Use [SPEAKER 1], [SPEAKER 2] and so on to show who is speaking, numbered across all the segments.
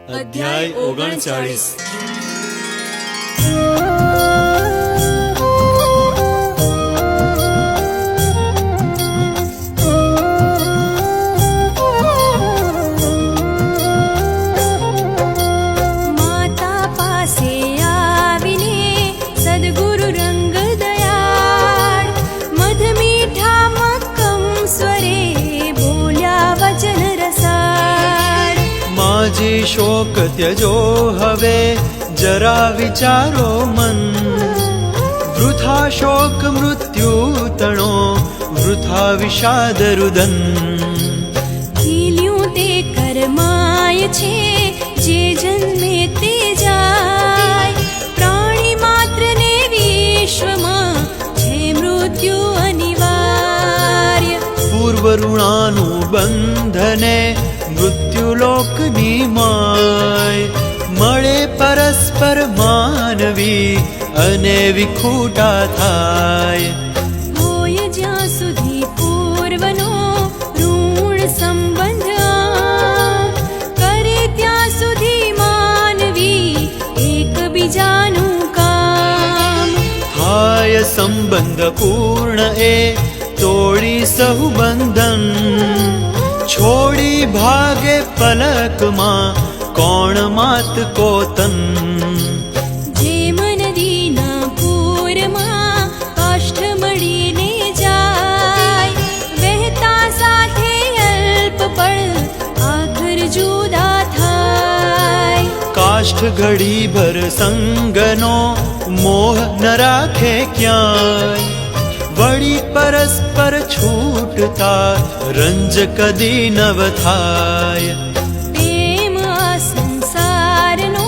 [SPEAKER 1] અધ્યાય 39।
[SPEAKER 2] માતા પાસે આવીને સદગુરુ રંગ દયાળ મધ મીઠા મક્કમ સ્વરે બોલ્યા વચન રસાળ।
[SPEAKER 1] માજી શોક ત્યજો હવે જરા વિચારો મન, વૃથા શોક મૃત્યુ તણો વૃથા વિષાદ રુદન।
[SPEAKER 2] ખીલ્યું તે કર્માય છે જે જન્મે તે જાય, પ્રાણી માત્રને વિશ્વમાં છે મૃત્યુ અનિવાર્ય।
[SPEAKER 1] પૂર્વ ઋણાનું બંધને મૃત્યુલોકની માય, મળે પરસ્પર માનવી અને વિખૂટા થાય।
[SPEAKER 2] હોય જ્યાં સુધી પૂર્વનો ઋણ સંબંધ આમ, કરે ત્યાં સુધી માનવી એકબીજાનું કામ।
[SPEAKER 1] થાય સંબંધ પૂર્ણ એ તોડી સહુ બંધન, છોડી ભાગે પલકમાં કોણ માત કો તન।
[SPEAKER 2] જેમ નદીના પૂરમાં કાષ્ઠ મળીને જાય, વહેતા સાથે અલ્પ પળ આખર જુદા થાય।
[SPEAKER 1] કાષ્ઠ ઘડી ભર સંગનો મોહ ન રાખે ક્યાંય, વળી પરસ્પર છૂટતા રંજ કદી નવ થાય।
[SPEAKER 2] પ્રેમ આ સંસારનો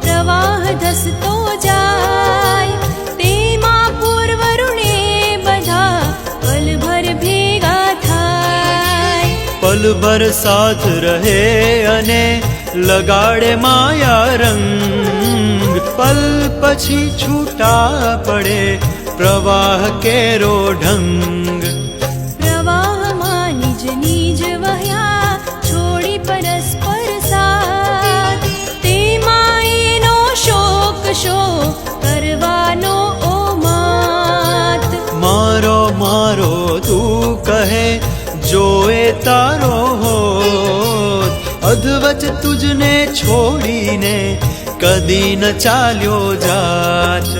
[SPEAKER 2] પ્રવાહ ધસતો જાય, તેમાં પૂર્વ ઋણે બધા પલભર ભેગા થાય।
[SPEAKER 1] પલભર સાથ રહે અને લગાડે માયા રંગ, પલ પછી છૂટા પડે પ્રવાહ કેરો ઢંગ।
[SPEAKER 2] પ્રવાહમાં નિજ નિજ વહ્યા છોડી પરસ્પર સાથ, તેમાં એનો શોક શો કરવાનો ઓ માત।
[SPEAKER 1] મારો મારો તું કહે જોએ તારો હોત, અધવચ તુજને છોડીને કદી ન ચાલ્યો જાત।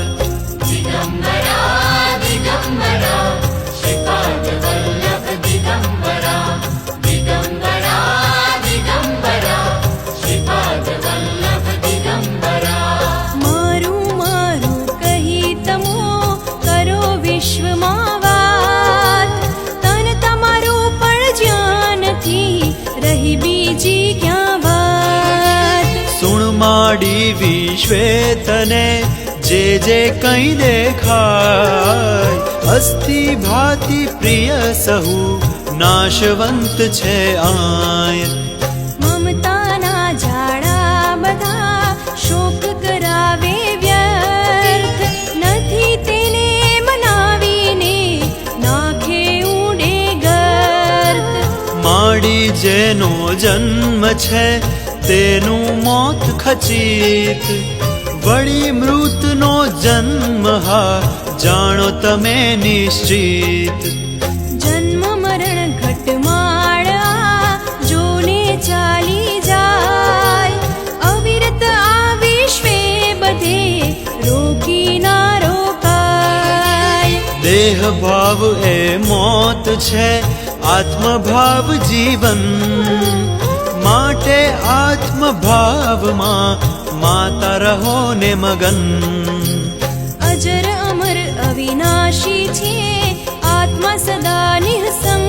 [SPEAKER 2] મારું મારું કહી તમો કરો વિશ્વમાં વાત, તન તમારું પણ જ્યાં નથી રહી બીજી ક્યાં વાત।
[SPEAKER 1] સુણ માડી વિશ્વે તને જે જે કંઈ દેખાય, અસ્થિ ભાતિ પ્રિય સહુ નાશવંત છે આય।
[SPEAKER 2] મમતાના ઝાડા બધા શોક કરાવે વ્યર્થ, નથી તેને મનાવીને નાખે ઊંડે ગર્ત।
[SPEAKER 1] માડી જેનો જન્મ છે તેનું મોત ખચિત, વળી મૃતનો જન્મ હા જાણો તમે નિશ્ચિત।
[SPEAKER 2] જન્મ મરણ ઘટમાળ આ જોને ચાલી જાય, અવિરત આ વિશ્વે બધે રોકી ના રોકાય।
[SPEAKER 1] દેહ ભાવ એ મોત છે, આત્મભાવ જીવન, માટે આત્મભાવમાં માતા રહો ને મગન।
[SPEAKER 2] અજર અમર અવિનાશી છે આત્મા સદા નિઃસંગ,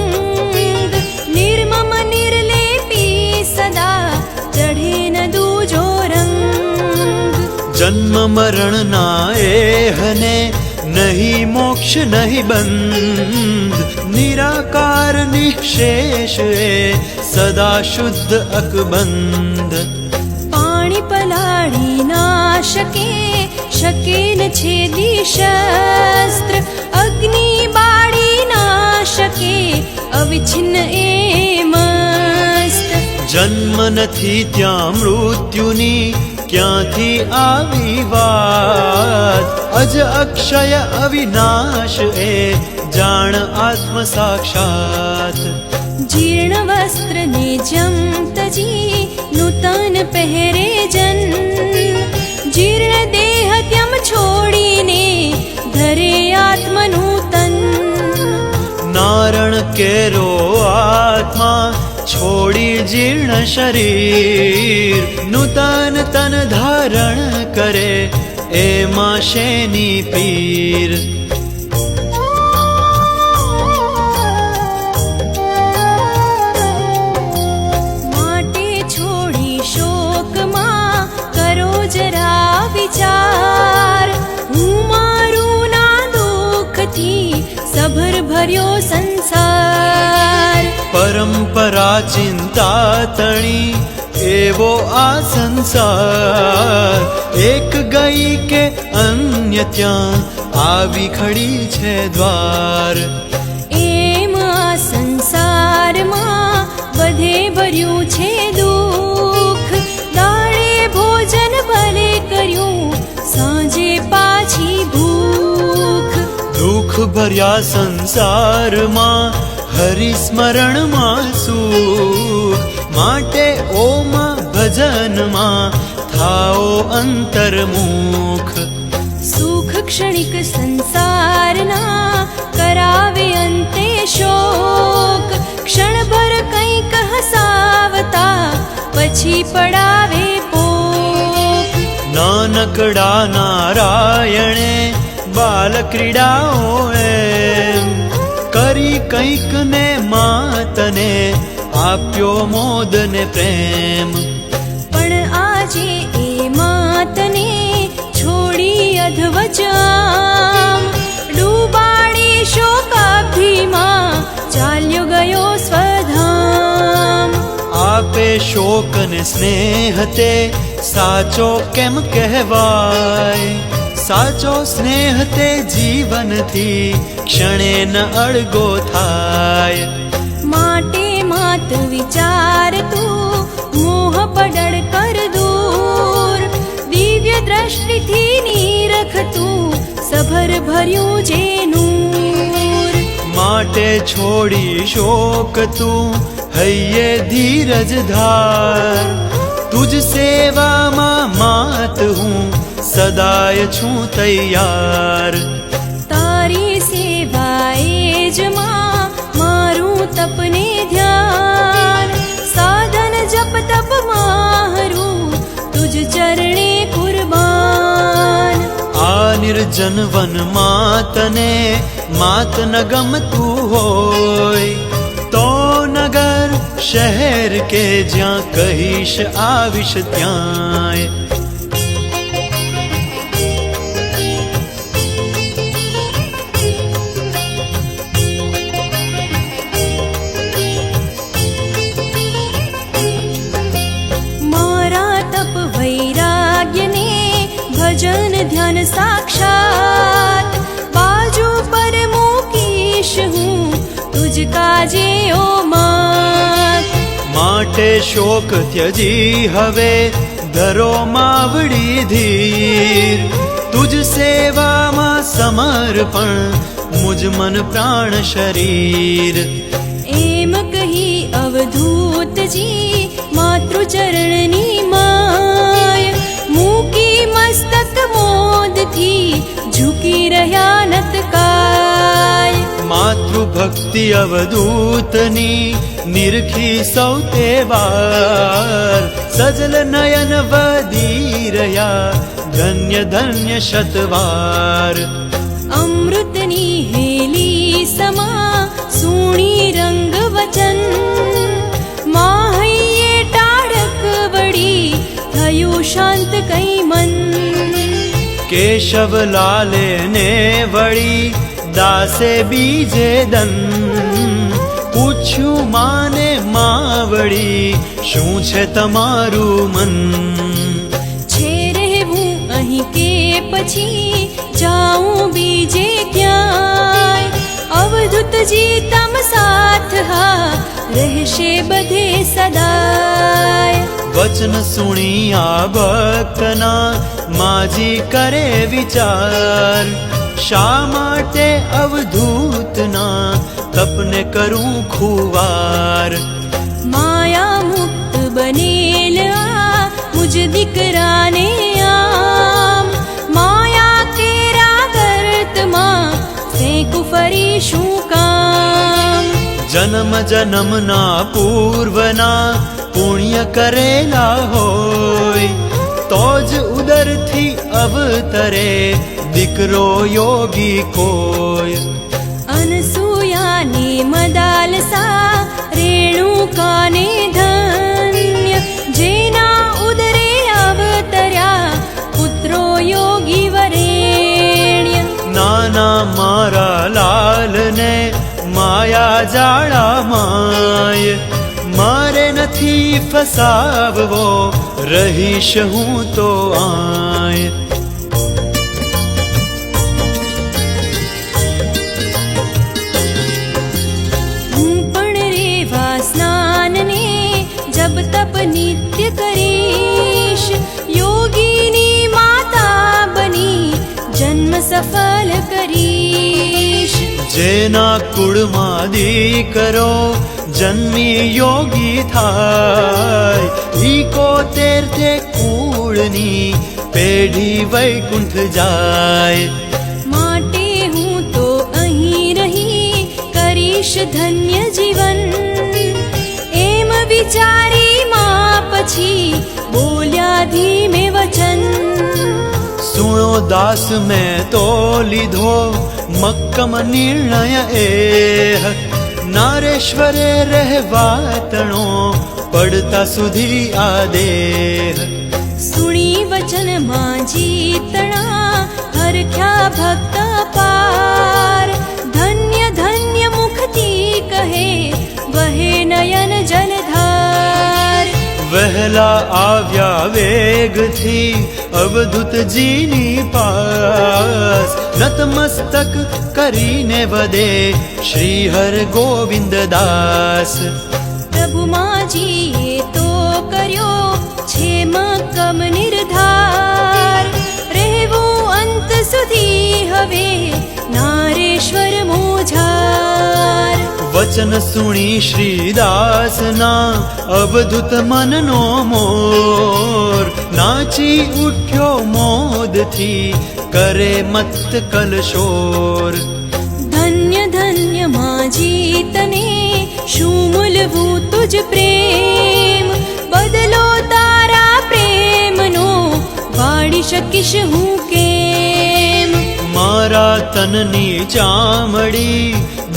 [SPEAKER 2] નિર્મમ નિર્લેપી સદા ચઢે ન દૂજો રંગ।
[SPEAKER 1] જન્મ મરણના એહને નહીં મોક્ષ નહીં બંધ, નિરાકાર નિઃશેષ એ સદા શુદ્ધ અકબંધ।
[SPEAKER 2] પાણી પલાળી ના શકે, શકે ન છેદી શસ્ત્ર, અગ્નિ બાળી ના શકે અવિચ્છિન્ન એ મસ્ત।
[SPEAKER 1] જન્મ નથી ત્યાં મૃત્યુની ક્યાંથી આવી વાત અજ અક્ષય અવિનાશ એ જાણ આત્મ સાક્ષાત
[SPEAKER 2] જીર્ણ વસ્ત્ર ને જમ તજી નૂતન પહેરે જન જીર્ણ દેહ ત્યમ છોડીને ધરે આત્મનું તન
[SPEAKER 1] નારણ કેરો આત્મા છોડી જીર્ણ શરીર નૂતન તન ધારણ કરે એમાં શેની પીર
[SPEAKER 2] માટે છોડી શોકમાં કરો જરા વિચાર હું મારું ના દુઃખથી સભર ભર્યો સંસાર
[SPEAKER 1] પરંપરા ચિંતા તણી એવો આ સંસાર એક ગઈ કે અન્ય ત્યાં આવી ખડી છે દ્વાર
[SPEAKER 2] એમ આ સંસારમાં બધે ભર્યું છે દુઃખ દાડે ભોજન ભલે કર્યું સાંજે પાછી ભૂખ
[SPEAKER 1] દુઃખ ભર્યા સંસારમાં હરિસ્મરણમાં સુખ માટે ઓમાં ભજનમાં થાઓ અંતર્મુખ
[SPEAKER 2] સુખ ક્ષણિક સંસારના કરાવે અંતે શોક ક્ષણભર કંઈક હસાવતા પછી પડાવે પોક
[SPEAKER 1] નાનકડા નારાયણે બાલક્રીડાઓ એમ કરી કંઈક ને માતને આપ્યો મોદ ને પ્રેમ
[SPEAKER 2] પણ આજે એ માતને છોડી અધવચામ ડૂબાડી શોકાભીમાં ચાલ્યો ગયો સ્વધામ
[SPEAKER 1] આપે શોક ને સ્નેહ તે સાચો કેમ કહેવાય સાચો સ્નેહ તે જીવનથી ક્ષણે ન અળગો થાય
[SPEAKER 2] માટે માત વિચાર તું મોહ પડળ કર દૂર દિવ્ય દ્રષ્ટિથી નીરખ તું સભર ભર્યું જે નૂર
[SPEAKER 1] માટે છોડી શોક તું હૈયે ધીરજ ધાર તુજ સેવામાં માત હું સદાય છું તૈયાર
[SPEAKER 2] તારી સેવાએ જ માં મારું તપને ધ્યાન સાધન જપ તપ મારું તુજ ચરણે કુરબાન
[SPEAKER 1] આ નિર્જન વન માતને માત ન ગમતું હોય તો નગર શહેર કે જ્યાં કહીશ આવીશ ત્યાંય
[SPEAKER 2] ભજન ધ્યાન સાક્ષાત બાજુ પર મૂકીશ હું તુજ કાજે ઓ માત
[SPEAKER 1] માટે શોક ત્યજી હવે ધરો માવડી ધીર તુજ સેવામાં સમર્પણ મુજ મન પ્રાણ શરીર
[SPEAKER 2] એમ કહી અવધૂતજી માતૃચરણની માય મૂકી મસ્તક મોદથી ઝૂકી રહ્યા નતકાય
[SPEAKER 1] માતૃભક્તિ અવધૂતની નિરખી સૌ તેવાર સજલ નયન વદી રહ્યા ધન્ય ધન્ય શતવાર
[SPEAKER 2] અમૃતની હેલી સમા સુણી રંગ વચન માહૈયે ટાળક વળી થયું શાંત કઈ મન
[SPEAKER 1] કેશવ લાલે ને વળી દાસે બીજે દન પૂછ્યું માને માવડી શું છે તમારું મન
[SPEAKER 2] છે રહેવું અહીં કે પછી જાઉં બીજે ક્યાંય અવધૂતજી તમ સાથ હા રહેશે બધે સદાય.
[SPEAKER 1] વચન સુણી આ ભક્તના માજી કરે વિચાર, શા માટે અવધૂતના તપને કરું ખુવાર.
[SPEAKER 2] માયા મુક્ત બનેલ આ મુજ દીકરાને આમ, માયા કેરા ગર્તમાં ફેંકું ફરી શું કામ.
[SPEAKER 1] જન્મ જન્મના પૂર્વના પુણ્ય કરેલા હોય, તો જ ઉદરથી અવતરે દીકરો યોગી કોઈ.
[SPEAKER 2] અનસૂયાને મદાલસા રેણુકાને ધન્ય, જેના ઉદરે અવતર્યા પુત્રો યોગી વરેણ્ય.
[SPEAKER 1] નાના મારા લાલને માયા જાળા માય, મારે નથી ફસાવવો રહીશ હું તો આય.
[SPEAKER 2] હું પણ રેવા સ્નાનને જબ તપ નિત્ય કરીશ, યોગીની માતા બની જન્મ સફળ કરીશ.
[SPEAKER 1] જેના કુળમાં દીકરો જન્મી યોગી થાય, 71 કુળની પેઢી વૈકુંઠ જાય.
[SPEAKER 2] માટે હું તો અહીં રહી કરીશ ધન્ય જીવન, એમ વિચારી માં પછી બોલ્યા ધીમે વચન.
[SPEAKER 1] સુણો દાસ મેં તો લીધો મક્કમ નિર્ણય એ, નારેશ્વરે રહેવા તણો પડતા સુધી આ દેહ.
[SPEAKER 2] સુણી વચન માં જીતણા હરખ્યા ભક્ત પાર, ધન્ય ધન્ય મુખથી કહે વહે નયન જલધાર.
[SPEAKER 1] વહેલા આવ્યા વેગથી અવધૂતજીની પાસ, નતમસ્તક કરીને વદે શ્રી હર ગોવિંદ દાસ.
[SPEAKER 2] પ્રભુ માજીએ તો કર્યો છે મક્કમ નિર્ધાર, રહેવું અંત સુધી હવે નારેશ્વર મોજાર.
[SPEAKER 1] વચન સુણી શ્રીદાસના અવધૂત મનનો મોર, નાચી ઉઠ્યો મોદથી કરે મત કલશોર.
[SPEAKER 2] ધન્ય ધન્ય માજી તને શું મૂલવું તુજ પ્રેમ, બદલો તારા પ્રેમનો વાળી શકીશ હું કેમ.
[SPEAKER 1] મારા તનની ચામડી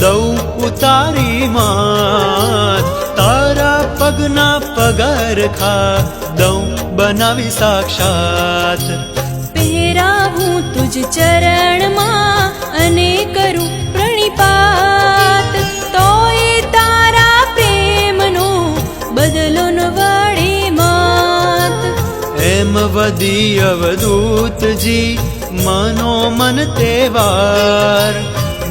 [SPEAKER 1] દઉં ઉતારી માત, તારા પગના પગરખા દઉં બનાવી સાક્ષાત.
[SPEAKER 2] પહેરાવું તુજ ચરણમાં અને કરું પ્રણિપાત, તો એ તારા પ્રેમનો બદલો ન વળે માત.
[SPEAKER 1] એમ વદી અવધૂતજી મનોમન તેવાર,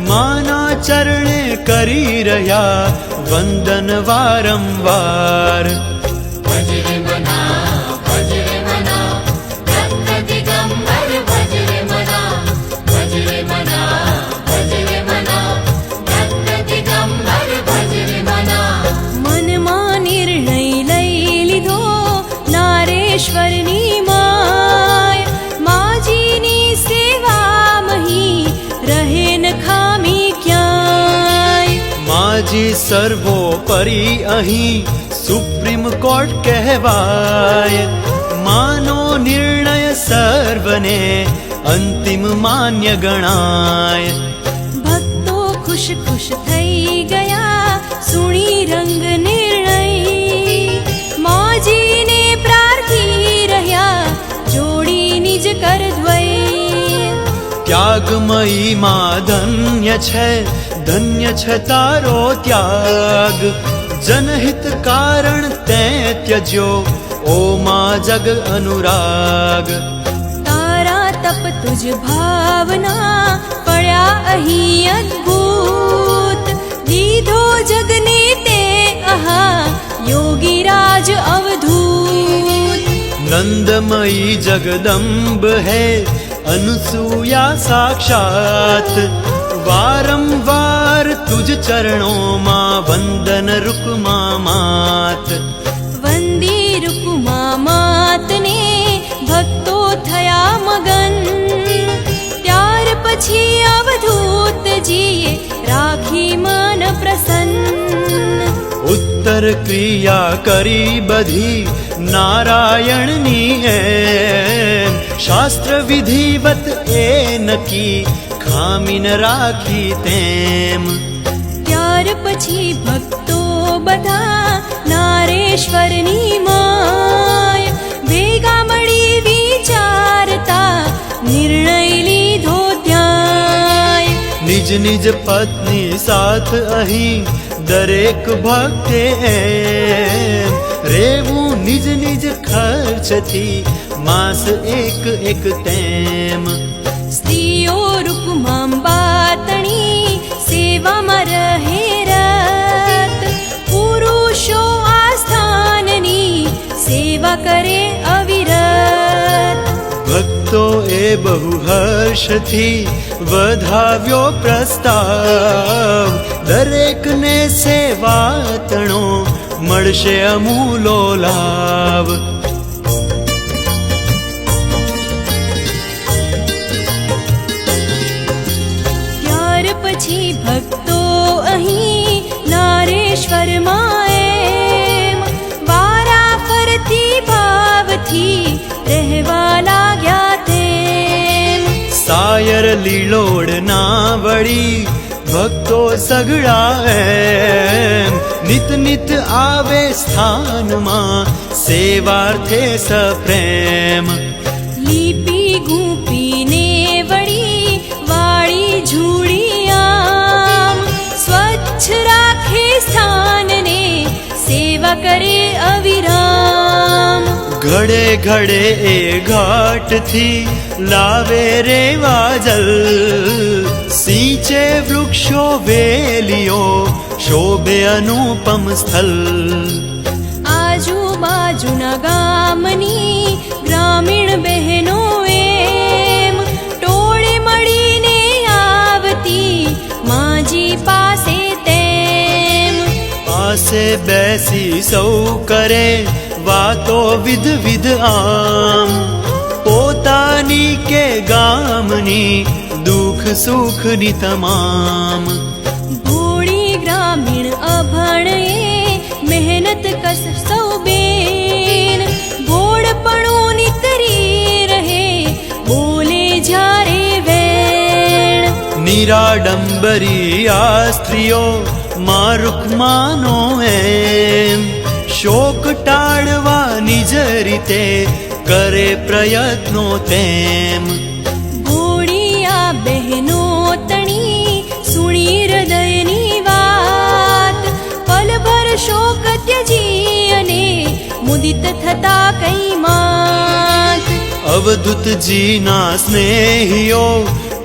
[SPEAKER 1] માના ચરણે કરી રહ્યા વંદન વારંવાર.
[SPEAKER 2] મનમાં નિર્ણય લઈ લીધો નારેશ્વરની માય, માજીની સેવા મહી રહે ન ખામી ક્યાંય.
[SPEAKER 1] માજી સર્વોપરી અહીં સુપ્રીમ કોર્ટ કહેવાય, માનો નિર્ણય સર્વને અંતિમ માન્ય ગણાય.
[SPEAKER 2] ભક્તો ખુશ ખુશ થઈ ગયા સુણી રંગ નિર્ણય, માજીને પ્રાર્થી રહ્યા જોડી નિજ કરદ્વય.
[SPEAKER 1] ત્યાગમયી માં ધન્ય છે તારો ત્યાગ, જનહિત કારણ તે ત્યજ્યો ઓ માં જગ અનુરાગ.
[SPEAKER 2] તારા તપ તુજ ભાવના પડ્યા અહીં અદ્ભુત, દીધો જગને તે આહા યોગીરાજ અવધૂત.
[SPEAKER 1] नंदमयी जगदम्ब है अनुसूया साक्षात. वारंवार तुझ चरणों मां वंदन रुकमा मात.
[SPEAKER 2] વંદી રૂકમા માતને ભક્તો થયા મગન. ત્યાર પછી અવધૂતજીએ રાખી મન પ્રસન્ન.
[SPEAKER 1] उत्तर क्रिया करी बधी नारायणनी एम. शास्त्र विधिवत ए नकी खामी न राखी तेम.
[SPEAKER 2] ત્યાર પછી ભક્તો બધા નારેશ્વરની માય ભેગા મળી વિચારતા નિર્ણય લીધો ધ્યાય.
[SPEAKER 1] निज निज पत्नी साथ अहीं दरेक भक्ते एम. रेवू निज निज खर्च थी मास एक एक तेम.
[SPEAKER 2] સ્ત્રીઓ રૂકમાંબાતણી સેવામાં રહે રત. પુરુષો આ સ્થાનની સેવા કરે અવિરત.
[SPEAKER 1] ભક્તો એ બહુ હર્ષથી વધાવ્યો પ્રસ્તાવ. દરેકને સેવાતણો મળશે અમૂલો લાભ.
[SPEAKER 2] ત્યાર પછી ભક્તો અહીં નારેશ્વરમાં એમ વારા ફરતી ભાવથી રહેવા લાગ્યા તેમ.
[SPEAKER 1] સાયર લીલોડ ના વળી ભક્તો સઘળા એમ. નિત નિત આવે સ્થાનમાં સેવાર્થે સપ્રેમ.
[SPEAKER 2] લીપી ગૂંપીને વળી વાળી ઝૂડી આમ સ્વચ્છ રાખે સ્થાનને સેવા કરે અવિરામ.
[SPEAKER 1] ઘડે ઘડે એ ઘાટથી લાવે રેવા જલ. સિંચે વૃક્ષો વેલીઓ શોભે અનુપમ સ્થલ.
[SPEAKER 2] આજુબાજુના ગામની ગ્રામીણ બહેનો એમ ટોળે મળીને આવતી માજી પાસે તેમ.
[SPEAKER 1] પાસે બેસી સૌ કરે વાતો વિધ વિધ આમ. પોતાની કે ગામની દુઃખ સુખની તમામ.
[SPEAKER 2] ભોળી ગ્રામીણ અભણ એ મહેનત કસ સૌ બેન. ભોળપણું નીતરી રહે બોલે જ્યારે વેણ.
[SPEAKER 1] નિરાડંબરી આ સ્ત્રીઓ માં રૂકમાનો એમ. શોક ટાળવા નિજ રીતે કરે પ્રયત્નો તેમ.
[SPEAKER 2] ભોળી આ બહેનો તણી સુણી હૃદયની વાત. પલભર શોક ત્યજી અને મુદિત થતા કઈ માત.
[SPEAKER 1] અવધૂતજીના સ્નેહીઓ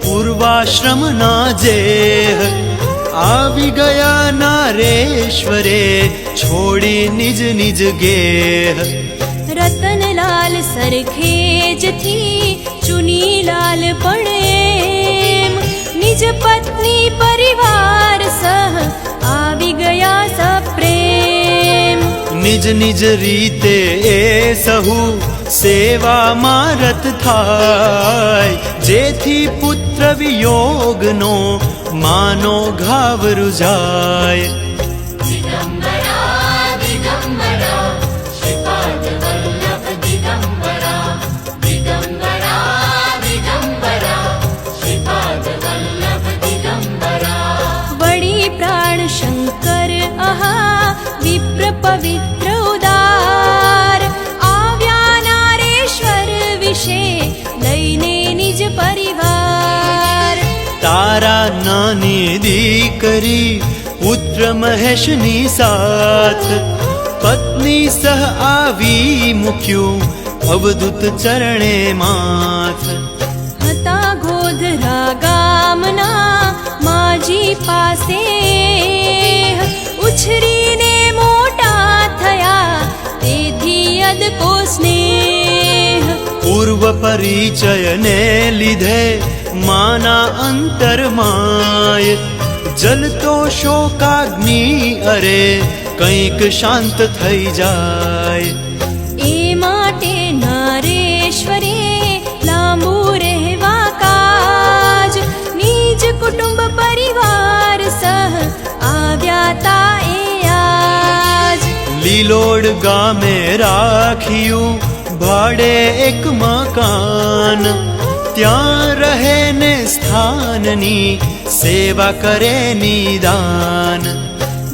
[SPEAKER 1] પૂર્વાશ્રમના જેહ. આવી ગયા નારેશ્વરે છોડી નિજ નિજ ગેહ.
[SPEAKER 2] રતનલાલ સરખેજથી ચુનીલાલ પણ એમ નિજ પત્ની પરિવાર સહ આવી ગયા સપ્રેમ.
[SPEAKER 1] નિજ નિજ રીતે એ સહુ સેવામાં રત થાય. જેથી પુત્ર વિયોગનો માનો ઘાવ રૂજાય.
[SPEAKER 2] વળી પ્રાણ શંકર આહા વિપ્ર પવિત્ર ઉદાર આવ્યા નારેશ્વર વિશે લઈને નિજ પરિવાર.
[SPEAKER 1] તારા નાની દીકરી પુત્ર મહેશની સાથ. પત્ની સહ આવી મૂક્યું અવધૂત ચરણે માથ.
[SPEAKER 2] હતા ગોધરા ગામના માજી પાસે ઉછરીને મોટા અદકો સ્નેહ.
[SPEAKER 1] પૂર્વ પરિચયને લીધે માના અંતરમાય જલતો શોકાગ્નિ અરે કંઈક શાંત થઈ જાય.
[SPEAKER 2] એ માટે નરેશ્વરે લાંબુ રહેવા કાજ નિજ કુટુંબ પરિવાર સહ આવ્યા તા એ આજ.
[SPEAKER 1] લીલોડ ગામે રાખ્યું ભાડે એક મકાન ત્યાં રહે ને સ્થાનની સેવા કરે નિદાન.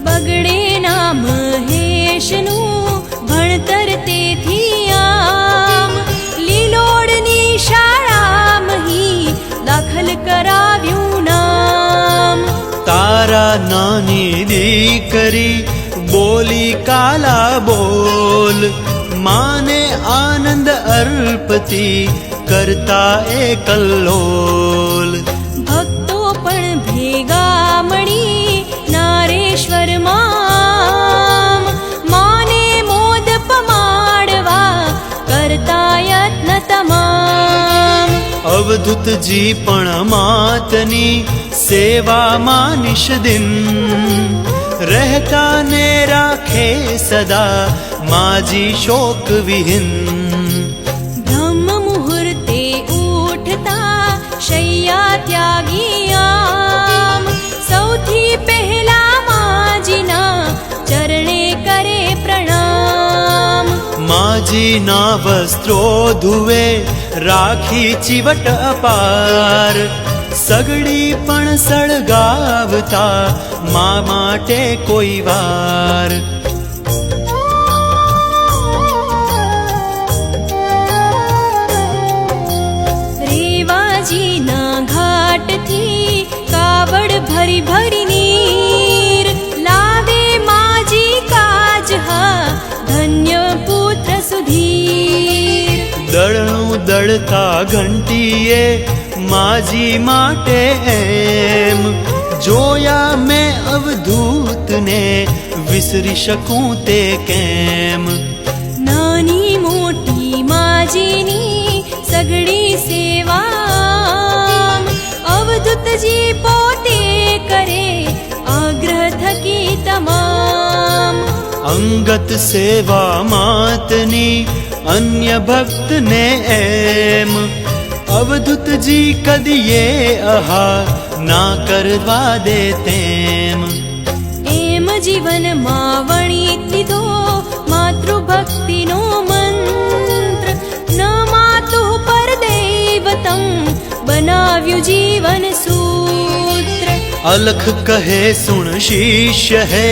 [SPEAKER 2] બગડે ના મહેશનું ભણતર તેથી આમ લીલોડની શાળામહી દાખલ કરાવ્યું નામ.
[SPEAKER 1] તારા નાની દીકરી બોલી કાલા બોલ માને આનંદ અર્પતી કરતા એ કલ્લોલ.
[SPEAKER 2] ભક્તો પણ ભેગા મળી નારેશ્વરમાં માને મોદ પમાડવા કરતા યત્ન તમામ.
[SPEAKER 1] અવધૂતજી પણ માતની સેવામાં નિષદિન રહેતા ને રાખે સદા માજી શોક વિહીન.
[SPEAKER 2] બ્રહ્મ મુહૂર્તે ઉઠતા શૈયા ત્યાગી આમ સૌથી પહેલા માજીના ચરણે કરે પ્રણામ.
[SPEAKER 1] માજીના વસ્ત્રો ધુવે રાખી ચીવટ અપાર સગડી પણ સળગાવતા મા માટે કોઈ વાર.
[SPEAKER 2] રેવાજીના ઘાટથી કાવડ ભરી ભરી નીર લાવે માજી કાજ હા ધન્ય પુત્ર સુધીર.
[SPEAKER 1] દળનું દળતા ઘંટીએ માજી માટે એમ જોયા મેં અવધૂતને વિસરી શકું તે કેમ.
[SPEAKER 2] નાની મોટી માજીની સગડી સેવા અવધૂતજી પોતે કરે આગ્રહ થકી તમામ.
[SPEAKER 1] અંગત સેવા માતની અન્ય ભક્તને એમ અવધૂતજી કદીએ અહા ના કરવા દે તેમ.
[SPEAKER 2] એમ જીવનમાં વણી દીધો માતૃભક્તિનો મંત્ર ન માતુઃ પર દૈવતમ બનાવ્યું જીવન સૂત્ર.
[SPEAKER 1] અલખ કહે સુણ શિષ્ય હે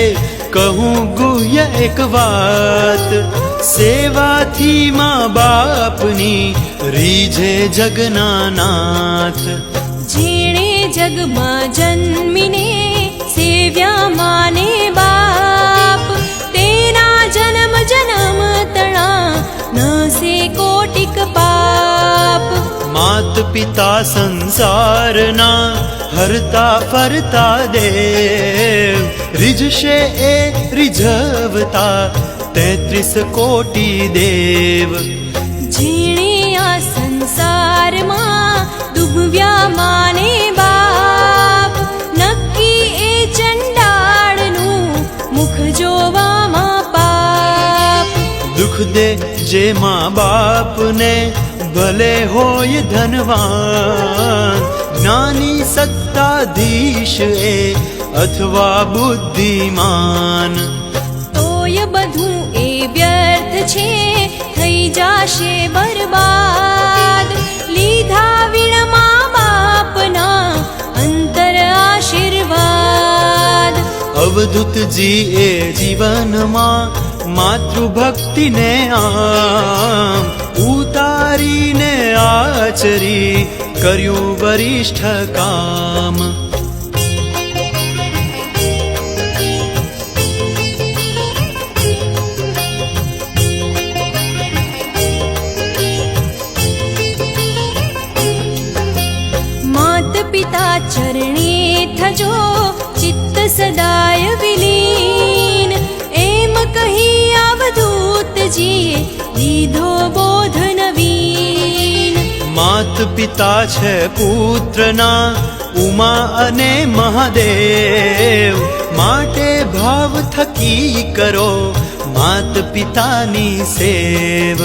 [SPEAKER 1] કહું ગુહ્ય એક વાત સેવાથી મા બાપની રીઝે જગના નાથ.
[SPEAKER 2] જેણે જગમાં જન્મીને સેવ્યા માને બાપ તેના જન્મ જન્મ તણા નસે કોટિક પાપ.
[SPEAKER 1] માત પિતા સંસારના હરતા ફરતા દેવ રીઝશે એ રીઝવતા 33 કોટી દેવ.
[SPEAKER 2] જેણે આ સંસારમાં ડૂબવ્યા માને બાપ નક્કી એ ચંડાળનું મુખ જોવામાં પાપ.
[SPEAKER 1] દુઃખ દે જે મા બાપને ભલે હોય ધનવાન જ્ઞાની સત્તાધીશ એ અથવા બુદ્ધિમાન.
[SPEAKER 2] તોય બધું એ વ્યર્થ છે થઈ જાશે બરબાદ લીધા વીણમાં બાપના અંતર આશીર્વાદ.
[SPEAKER 1] અવધૂતજી એ જીવનમાં માતૃભક્તિને આમ ઉતારીને આચરી કર્યું વરિષ્ઠ કામ.
[SPEAKER 2] માત પિતા ચરણે થજો ચિત્ત સદાય વિલીન એમ કહી અવધૂતજીએ દીધો બોધ નવીન.
[SPEAKER 1] માત પિતા છે પુત્રના ઉમા અને મહાદેવ, માટે ભાવ થકી કરો માત પિતાની સેવ.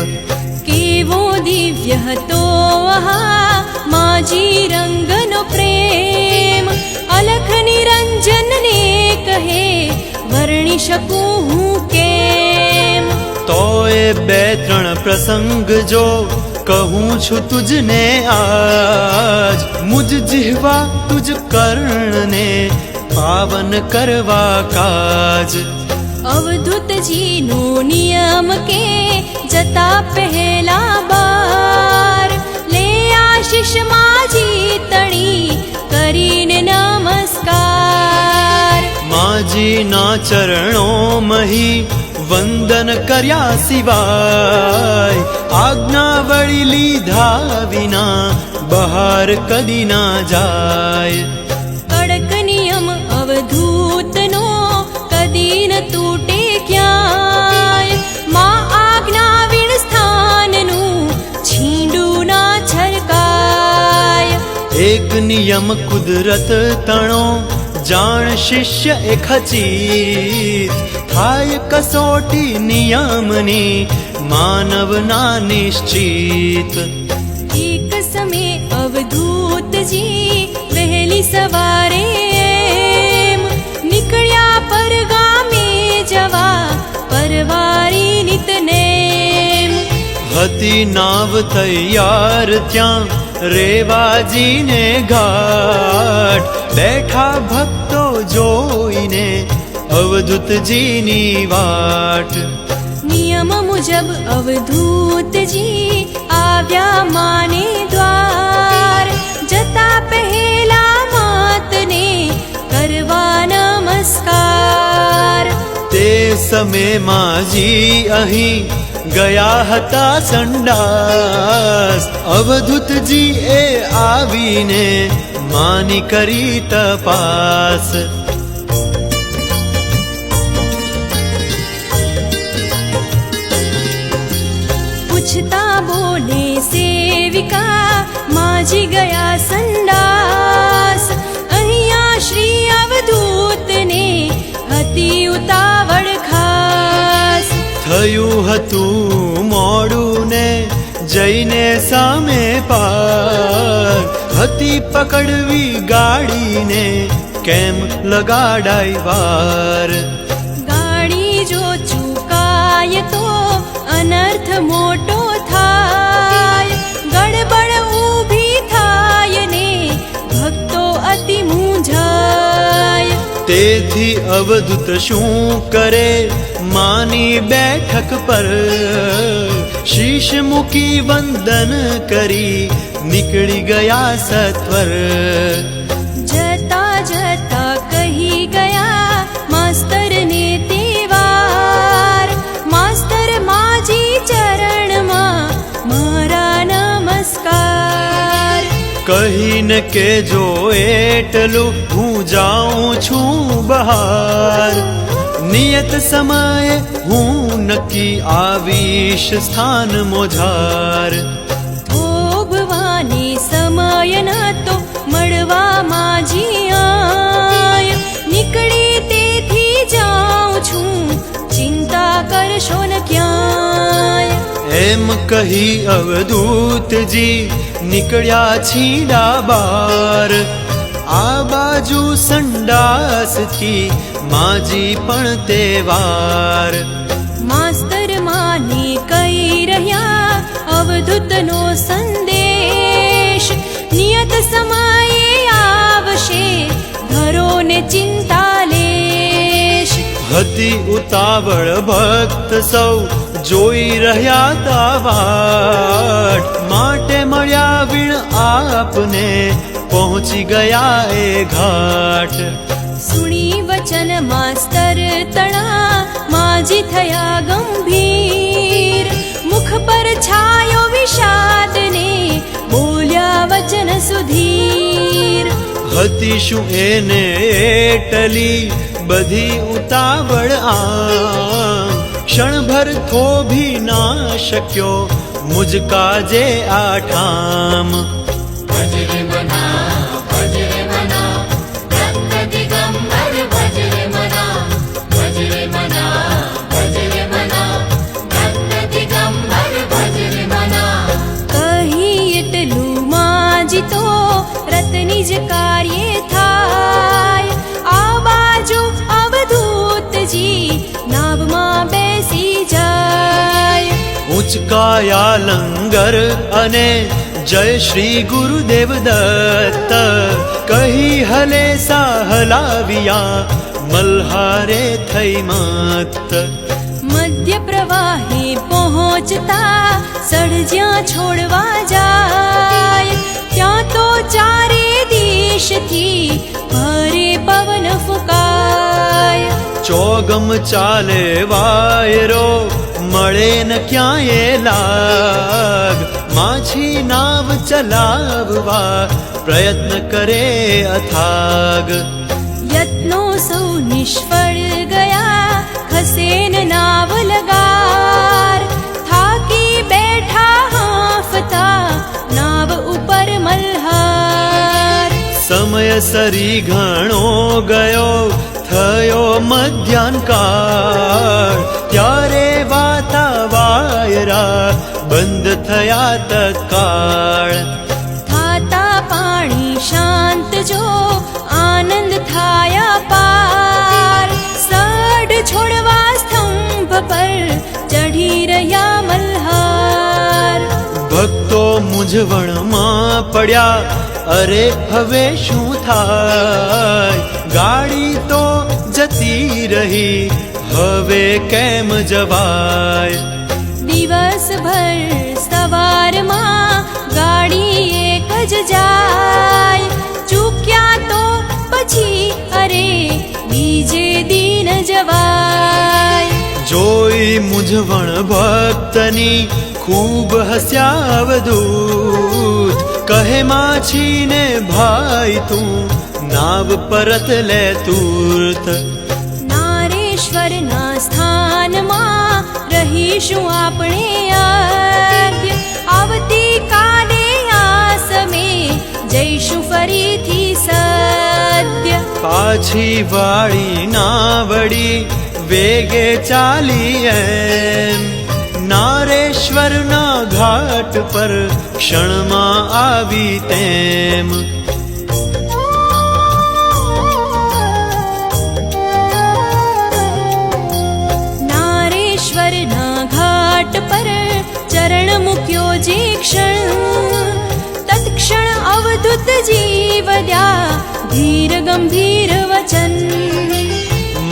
[SPEAKER 2] કેવો દિવ્ય હતો આહા માજી રંગનો પ્રેમ, અલખ નિરંજનને કહે વર્ણી શકું હું કેમ.
[SPEAKER 1] તોય બે ત્રણ પ્રસંગ જો કહું છું તુજને આજ, મુજ જીહવા તુજ કર્ણને પાવન કરવા કાજ.
[SPEAKER 2] અવધૂતજીનો નિયમ કે જતા પહેલા બાર, લે આશીષ માજી તણી કરીને નમસ્કાર.
[SPEAKER 1] માજીના ચરણો મહી વંદન કર્યા સિવાય, આજ્ઞા વળી લીધા વિના બહાર કદી ના જાય.
[SPEAKER 2] કડક નિયમ અવધૂતનો કદી ન તૂટે ક્યાંય, માં આજ્ઞા વીણ સ્થાનનું છીંડું ના છલકાય.
[SPEAKER 1] એક નિયમ કુદરત તણો જાણ શિષ્ય એ ખચિત, થાય કસોટી નિયમની માનવના નિશ્ચિત.
[SPEAKER 2] એક સમય અવધૂતજી વહેલી સવારે એમ નીકળ્યા પરગામે જવા પરવારી નિતનેમ.
[SPEAKER 1] હતી નાવ તૈયાર ત્યાં રેવાજીને ઘાટ, બેઠા ભક્તો જોઈને અવધૂતજીની વાટ.
[SPEAKER 2] નિયમ મુજબ અવધૂતજી આવ્યા માને દ્વાર, જતા પહેલા માતને કરવા નમસ્કાર.
[SPEAKER 1] તે સમય માજી અહીં ગયા હતા સંડાસ, અવધૂતજી એ આવીને માની કરી તપાસ.
[SPEAKER 2] પૂછતા બોલે સેવિકા માજી ગયા સંડાસ, અહીંયા શ્રી અવધૂતને હતી ઉતાવળ ખાસ.
[SPEAKER 1] થયું હતું મોડું ને જઈને સામે પાર, હતી પકડવી ગાડીને કેમ લગાડાય વાર.
[SPEAKER 2] ગાડી જો ચૂકાય તો અનર્થ મોટો થાય, ગડબડ ઊભી થાય ને ભક્તો અતિ મૂંઝાય.
[SPEAKER 1] તેથી અવધૂત શું કરે માની બેઠક પર, શીશ મૂકી વંદન કરી નીકળી ગયા સત્વર.
[SPEAKER 2] જતા જતા કહી ગયા માસ્તરને તે વાર, માસ્તર માજી ચરણમાં મારા નમસ્કાર.
[SPEAKER 1] કહીને કે જો એટલું હું જાઉં છું બહાર, નિયત સમયે હું નક્કી આવીશ સ્થાન મોજાર.
[SPEAKER 2] થોભવાની સમય ન તો મળવા માજી આય, નીકળી તેથી જાઉં છું ચિંતા કરશો ન ક્યાંય.
[SPEAKER 1] એમ કહી અવધૂતજી નીકળ્યા છીડા બાર, આ બાજુ સંડાસથી માજી પણ તહેવાર.
[SPEAKER 2] માસ્તર માને કહી રહ્યા અવધૂતનો સંદેશ, નિયત સમયે આવશે ધરો ને ચિંતા લેશ.
[SPEAKER 1] હતી ઉતાવળ ભક્ત સૌ જોઈ રહ્યા તા વાટ, માટે મળ્યા વીણ આપને પહોંચી ગયા એ ઘાટ.
[SPEAKER 2] સુણી વચન માસ્તર તણા માજી થયા ગંભીર, મુખ પર છાયો વિષાદ ને બોલ્યા વચન સુધીર.
[SPEAKER 1] હતી શું એને એટલી બધી ઉતાવળ આમ, क्षणभर થોભી ના શક્યો મુજ કાજે આઠામ.
[SPEAKER 3] ભજરે મના ભક્ત દિગંબર ભજરે મના ભક્ત દિગંબર ભજરે મના.
[SPEAKER 2] કહી એટલું માજી તો રતની જ કાર્ય થાય. આ બાજુ અવધૂતજી નાવમાં બેસી જાય.
[SPEAKER 1] ઉચકાયા લંગર અને જય શ્રી ગુરુદેવ દત્ત કહી હલે સાહલાવ્યા મલ્હારે થઈ મત.
[SPEAKER 2] મધ્ય પ્રવાહે પહોંચતા સળજ્યા છોડવા જાય. ત્યાં તો ચારે દિશથી ભારે પવન ફૂંકાય.
[SPEAKER 1] ચોગમ ચાલે વાયરો મળે ન ક્યાંય લાગ. માછી નાવ ચલાવવા પ્રયત્ન કરે અથાગ.
[SPEAKER 2] યત્નો સૌ નિષ્ફળ ગયા ખસેન નાવ લગાર. થાકી બેઠા હાંફતા નાવ ઉપર મલ્હાર.
[SPEAKER 1] સમય સરી ઘણો ગયો થયો મધ્યાહ્નકાળ. ત્યારે વાતા વાયરા બંધ થયા તત્કાળ.
[SPEAKER 2] થાતા પાણી શાંત જો આનંદ થાયા પાર. સડ છોડવા સ્તંભ પર ચઢી રહ્યા મલ્હાર.
[SPEAKER 1] ભક્તો મૂંઝવણમાં પડ્યા અરે હવે શું થાય. ગાડી તો જતી રહી હવે કેમ જવાય.
[SPEAKER 2] દિવસભર સવારમાં ગાડી એક જ જાય. ચૂક્યા તો પછી અરે બીજે દિન જવાય.
[SPEAKER 1] જોઈ મૂંઝવણ ભક્તની ખૂબ હસ્યા અવધૂત કહે માછીને ભાઈ તું નાવ પરત લે તુર્ત.
[SPEAKER 2] નારેશ્વરના સ્થાનમાં રહીશું આપણે આજ્ઞ. આવતી કાલે આ સમયે જઈશું ફરીથી સદ્ય.
[SPEAKER 1] પાછી વાળી ના વળી વેગે ચાલી એમ. નારેશ્વરના ઘાટ પર ક્ષણમાં આવી તેમ.
[SPEAKER 2] નારેશ્વરના ઘાટ પર ચરણ મૂક્યો જે ક્ષણ. તત્ક્ષણ અવધૂતજી વધ્યા ધીર ગંભીર વચન.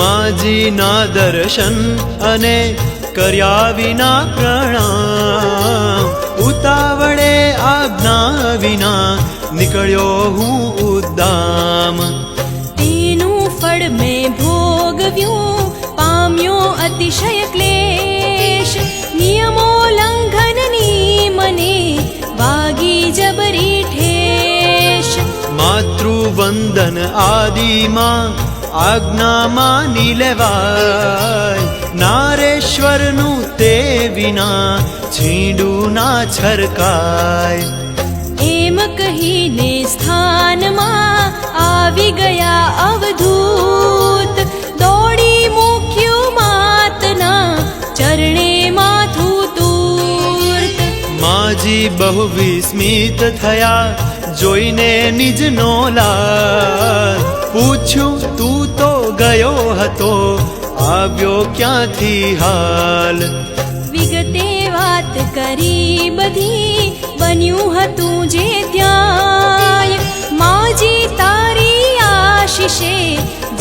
[SPEAKER 1] માજીના દર્શન અને કર્યા વિના પ્રણામ. ઉતાવળે આજ્ઞા વિના નીકળ્યો હું ઉદ્દામ.
[SPEAKER 2] તેનું ફળ મેં ભોગવ્યું પામ્યો અતિશય ક્લેશ. નિયમો લંઘનની મને વાગી જબરી ઠેશ.
[SPEAKER 1] માતૃવંદન આદિમાં આજ્ઞા માની લેવાય. નારેશ્વરનું તે વિના છીંડું ના છરકાય.
[SPEAKER 2] એમ કહીને સ્થાનમાં આવી ગયા અવધૂત. દોડી મૂક્યું માતના ચરણે માથું તૂર્ત.
[SPEAKER 1] માજી બહુ વિસ્મિત થયા જોઈને નિજનો લાલ. પૂછ્યું તું તો ગયો હતો આવ્યો ક્યાંથી હાલ.
[SPEAKER 2] વિગતે વાત કરી બધી બન્યું હતું જે ત્યાં. માજી તારી આશીષે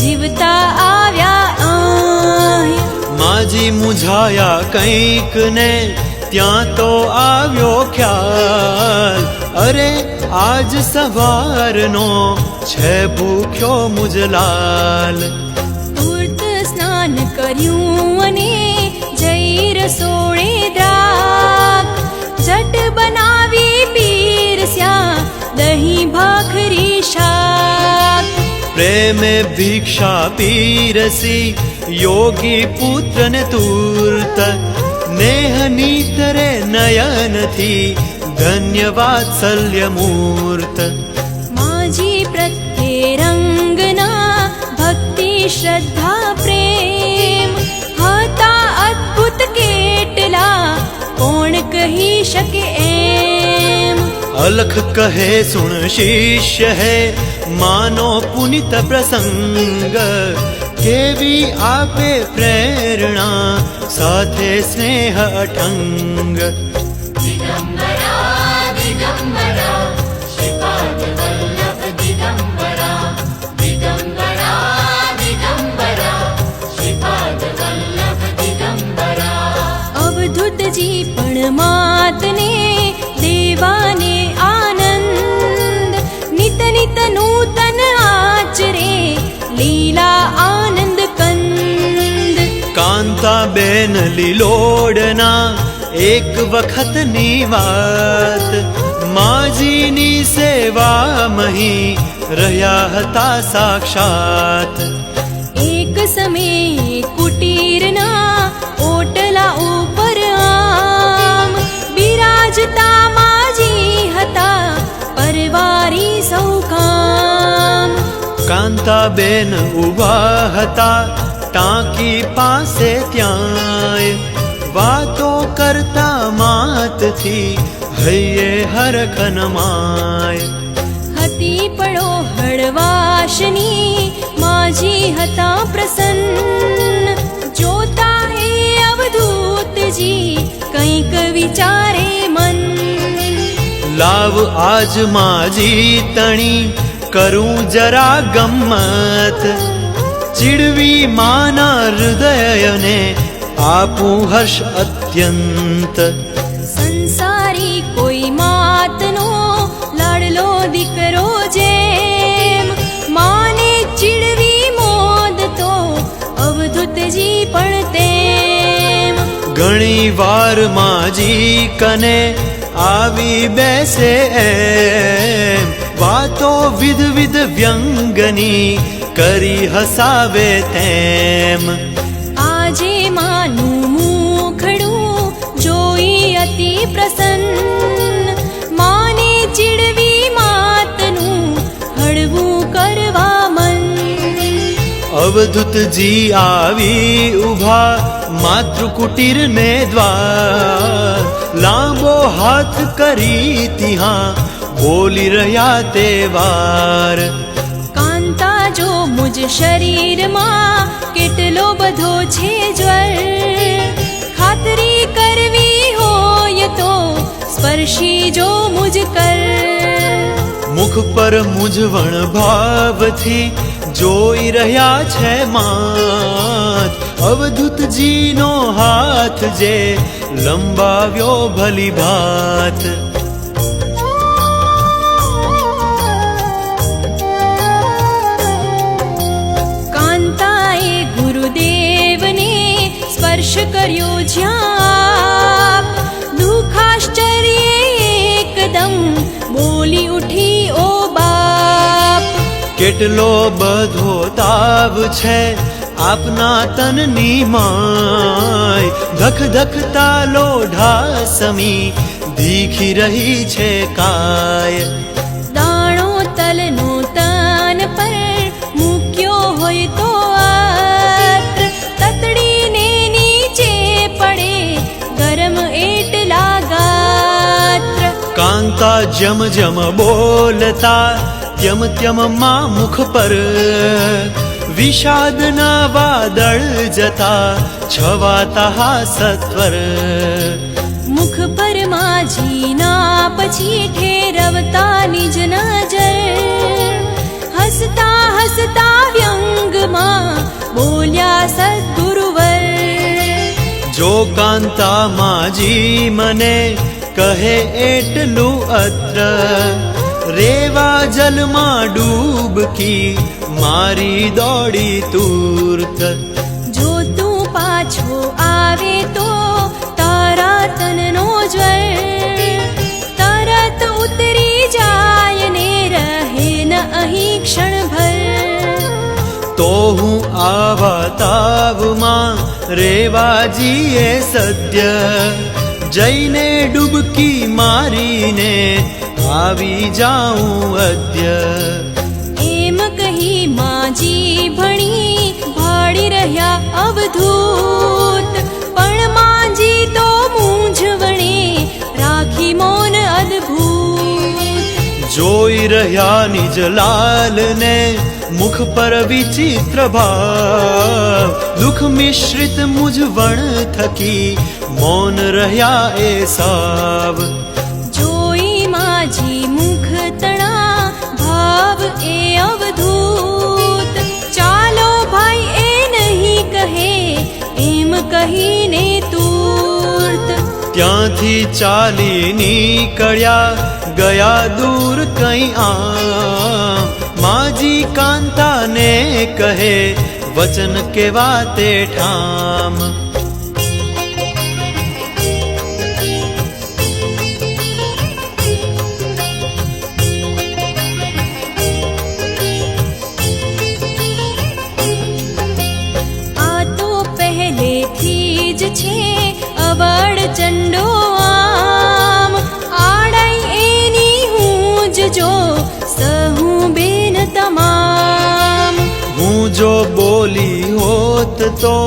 [SPEAKER 2] જીવતા આવ્યા આય.
[SPEAKER 1] માજી મૂંઝાયા કંઈક ને ત્યાં તો આવ્યો ખ્યાલ. અરે આજ સવારનો છે ભૂખ્યો મુજલાલ.
[SPEAKER 2] તુર્ત સ્નાન કર્યું અને જઈ રસોડે દ્રાક. જટ બનાવી પીરસ્યા દહીં ભાખરી શાક.
[SPEAKER 1] પ્રેમે ભિક્ષા પીરસી યોગી પુત્રને તુર્ત નેહ નીતરે નયનથી ધન્યવાદ સલ્યમૂર્ત
[SPEAKER 2] માજી પ્રત્યે રંગના ભક્તિ શ્રદ્ધા પ્રેમ હતા અદ્ભુત કેટલા કોણ કહી શકે એમ
[SPEAKER 1] અલખ કહે સુણ શિષ્ય હે માનો પુનિત પ્રસંગ કેવી આપે પ્રેરણા સાથે સ્નેહ અઠંગ
[SPEAKER 3] દિગંબરા દિગંબરા શ્રીપાદ વલ્લભ દિગંબરા દિગંબરા દિગંબરા શ્રીપાદ વલ્લભ દિગંબરા
[SPEAKER 2] અવધૂતજી પણ માતને દેવાને આનંદ નિત નિત નૂતન આચરે લીલા આનંદ કંદ
[SPEAKER 1] કાંતાબેન લીલોડના એક વખતની વાત માજીની સેવા મહી રહ્યા હતા સાક્ષાત
[SPEAKER 2] એક સમયે કુટીરના ઓટલા ઉપર આમ બિરાજતા માજી હતા પરવારી સૌ કામ
[SPEAKER 1] કાંતાબેન ઊભા હતા ટાંકી પાસે ત્યાંય વાતો કરતા માતથી હૈયે હરખન માય
[SPEAKER 2] હતી પડો હળવાશની માજી હતા પ્રસન્ન જોતા એ અવધૂતજી કંઈક વિચારે મન
[SPEAKER 1] લાવ આજ માજી તણી કરું જરા ગમ્મત ચીડવી માના હૃદયને આપું હર્ષ અત્યંત
[SPEAKER 2] સંસારી કોઈ માતનો લાડલો દીકરો જેમ માને ચીડવી મોદ તો અવધૂતજી પણ તેમ
[SPEAKER 1] ઘણી વાર માજી કને આવી બેસે એમ વાતો વિધ વિધ વ્યંગની કરી હસાવે તેમ
[SPEAKER 2] આજે માનું મુખડું જોઈ અતિ પ્રસન્ન માને ચીડવી માતનું હળવું કરવા મન
[SPEAKER 1] અવધૂતજી આવી ઊભા માતૃકુટીરને દ્વાર લાંબો હાથ કરી ત્યાં બોલી રહ્યા તે વાર
[SPEAKER 2] કાંતા જો મુજ શરીરમાં કેટલો બધો છે જ્વર ખાતરી કરવી હોય તો સ્પર્શી જો મુજ કર
[SPEAKER 1] મુખ પર મૂંઝવણ ભાવથી જોઈ રહ્યા છે માત અવધૂતજીનો હાથ જે લંબાવ્યો ભલી ભાત
[SPEAKER 2] કાંતાએ ગુરુદેવને સ્પર્શ કર્યો જ્યાં દુઃખાશ્ચર્યે એકદમ બોલી ઉઠી ઓ બાપ
[SPEAKER 1] કેટલો બધો તાવ છે આપના તનની માય ધક ધકતા લોઢા સમી દીખી રહી છે કાય
[SPEAKER 2] દાણો તલનો તન પર મૂક્યો હોય તો અત્ર તતડીને નીચે પડે ગરમ એટલા ગાત્ર
[SPEAKER 1] કાંતા જમ જમ બોલતા ત્યમ ત્યમ માં મુખ પર વિષાદના વાદળ જતા છવાતા સત્વર
[SPEAKER 2] મુખ પર માજીના પછી ઠેરવતા નિજ નજર હસતા હસતા વ્યંગમાં બોલ્યા સદ્ગુરુવર
[SPEAKER 1] જો કાંતા માજી મને કહે એટલું અત્ર રેવા જલમાં ડૂબકી મારી દોડી તુર્ત
[SPEAKER 2] જો તું પાછો આવે તો તારા તનનો જ્વર તરત ઉતરી જાય ને રહે ન અહીં ક્ષણભર
[SPEAKER 1] તો હું આવા તાવમાં રેવા જીએ સદ્ય જઈને ડૂબકી મારીને આવી જાઉં અદ્ય.
[SPEAKER 2] એમ કહી માજી ભણી ભાળી રહ્યા અવધૂત, પણ માજી તો મૂંઝવણે રાખી મૌન અદ્ભુત.
[SPEAKER 1] જોઈ રહ્યા નિજ લાલને મુખ પર વિચિત્ર ભાવ, દુઃખ મિશ્રિત મૂંઝવણ થકી મૌન રહ્યા એ સાવ.
[SPEAKER 2] જોઈ માજી મુખ તણા ભાવ એ અવધૂત, ચાલો ભાઈ એ નહીં કહે એમ કહીને તૂર્ત.
[SPEAKER 1] ત્યાંથી ચાલી નીકળ્યા ગયા દૂર કઈ આમ, માજી કાંતાને કહે વચન કેવા તે ઠામ.
[SPEAKER 2] આ તો પહેલેથી જ છે અવળ ચંડો આમ, આડાઈ એની હું જ જો સહું બેન તમામ.
[SPEAKER 1] હું જો બોલી હોત તો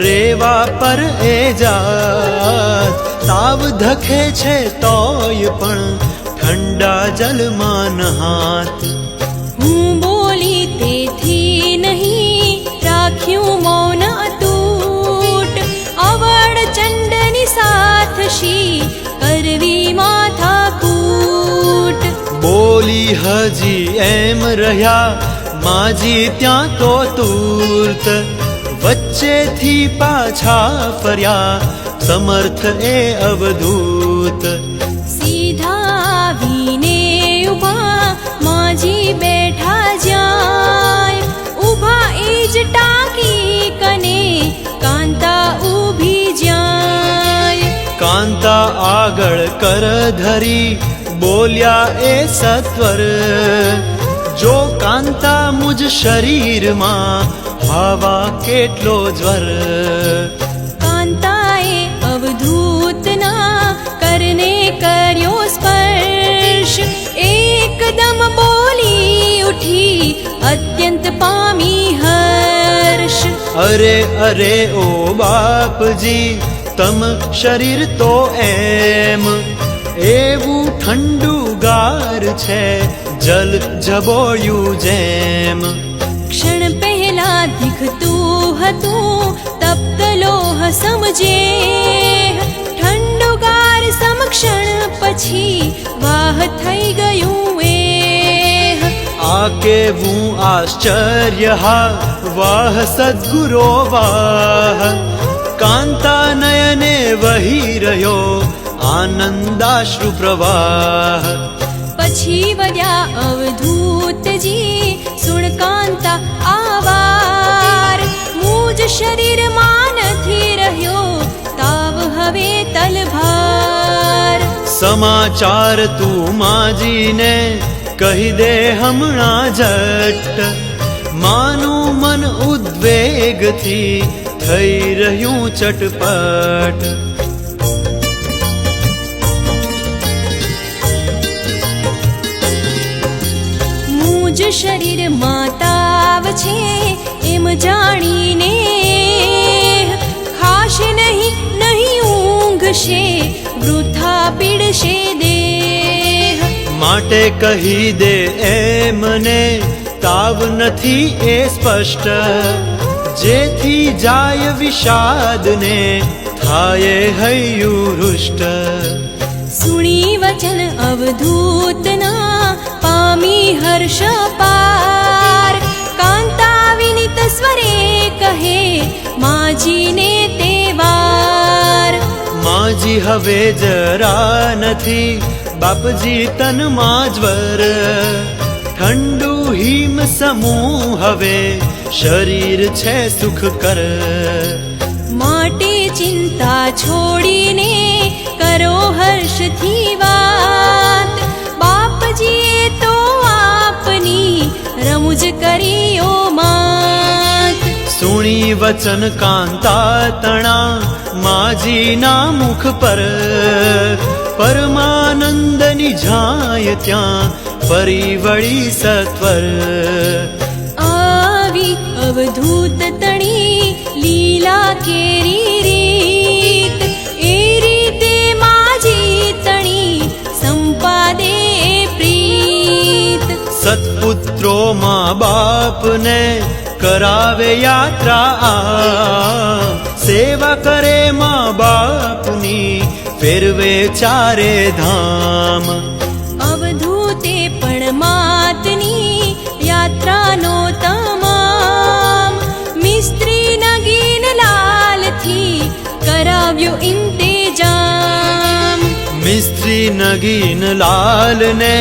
[SPEAKER 1] રેવા પર એ જાત, તાવ ધખે છે તોય પણ ઠંડા જલમાં નહાત.
[SPEAKER 2] હું બોલી તેથી નહીં રાખ્યું મૌન અતૂટ, અવળ ચંડની સાથ શી કરવી માથાકૂટ.
[SPEAKER 1] બોલી હજી એમ રહ્યા માજી ત્યાં તો તૂર્ત, વચ્ચેથી પાછા ફર્યા સમર્થ એ અવધૂત.
[SPEAKER 2] સીધા આવીને ઊભા માજી બેઠા જાય, ઊભા એ જ ટાંકી કને કાંતા ઊભી જાય.
[SPEAKER 1] કાંતા આગળ કર ધરી બોલ્યા એ સત્વર, જો કાંતા મુજ શરીરમાં હવા કેટલો જ્વર.
[SPEAKER 2] કાંતાએ અવધૂતના કરને કર્યો સ્પર્શ, એકદમ બોલી ઉઠી અત્યંત પામી હર્ષ.
[SPEAKER 1] અરે અરે ઓ બાપજી તમ શરીર તો એમ, એવું ઠંડુ ગાર છે જલ જબોળ્યું જેમ.
[SPEAKER 2] ક્ષણ પહેલા દીખતું હતું તપ્ત લોહ સમજે, ઠંડુગાર સમક્ષણ પછી વાહ થઈ ગયું એ.
[SPEAKER 1] આ કેવું આશ્ચર્ય હા વાહ સદ્ગુરો વાહ, કાંતા નયને વહી રહ્યો આનંદાશ્રુ પ્રવાહ.
[SPEAKER 2] પછી વળ્યા અવધૂતજી સુણ કાંતા આવાર, મુજ શરીરમાં નથી રહ્યો તાવ હવે તલભાર.
[SPEAKER 1] સમાચાર તું માજીને કહી દે હમણાં ઝટ, માનું મન ઉદ્વેગથી થઈ રહ્યું ચટપટ.
[SPEAKER 2] મુજ શરીરમાં તાવ છે એમ જાણીને, ખાશે નહીં નહીં ઊંઘશે વૃથા પીડશે દેહ.
[SPEAKER 1] માટે કહી દે એમને તાવ નથી એ સ્પષ્ટ, જેથી જાય વિષાદને થાય હૈયું હૃષ્ટ.
[SPEAKER 2] સુણી વચન અવધૂતના પામી હર્ષ પાર, કાંતા વિનિત સ્વરે કહે માજીને તે વાર.
[SPEAKER 1] માજી હવે જરા નથી બાપજી તનમાં જ્વર, ઠંડુ હિમ સમૂહ હવે શરીર છે સુખ કર.
[SPEAKER 2] માટે ચિંતા છોડીને કરો હર્ષથી વાત, બાપજીએ તો આપની રમૂજ કરી ઓ માત.
[SPEAKER 1] વચન કાંતા તણા માજીના મુખ પર પરમાનંદની જાય ત્યાં ફરી વળી સત્વર
[SPEAKER 2] આવી અવધૂત તણી લીલા કેરી રીત એ રીતે માજી તણી સંપાદે પ્રીત
[SPEAKER 1] સત્પુત્રો મા બાપને કરાવે યાત્રા આ સેવા કરે મા બાપની ફેરવે ચારે ધામ
[SPEAKER 2] અવધૂતે પણ માતની યાત્રાનો તમામ મિસ્ત્રી નગીન લાલથી કરાવ્યો ઇંતેજામ
[SPEAKER 1] મિસ્ત્રી નગીન લાલને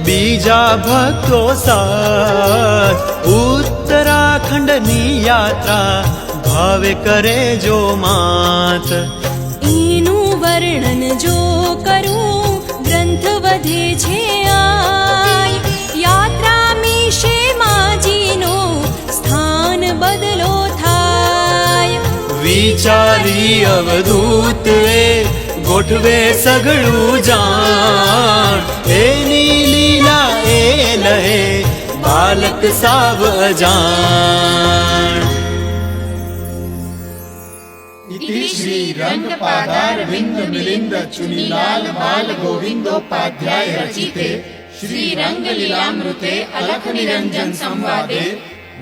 [SPEAKER 1] બીજા ભક્તો સાથ ઉત્તરાખંડની યાત્રા ભાવે કરે જો માત
[SPEAKER 2] એનું વર્ણન જો કરું ગ્રંથ વધે છે આય યાત્રા મીશે માજીનો સ્થાન બદલો થાય
[SPEAKER 1] વિચારી અવધૂતે ગોઠવે સઘળું જાણ એની લીલા એ લહે બાલક સાવ અજાણ
[SPEAKER 4] इति श्री रंगपादारविंद मिलिंद चुनीलाल बाल गोविंदोपाध्याय रचिते श्री रंगलीलामृते अलख निरंजन संवादे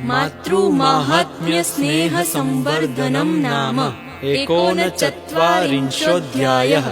[SPEAKER 2] मातृ माहात्म्य स्नेह संवर्धनम नाम
[SPEAKER 1] 1940
[SPEAKER 2] एकोनचत्वारिंशोऽध्यायः।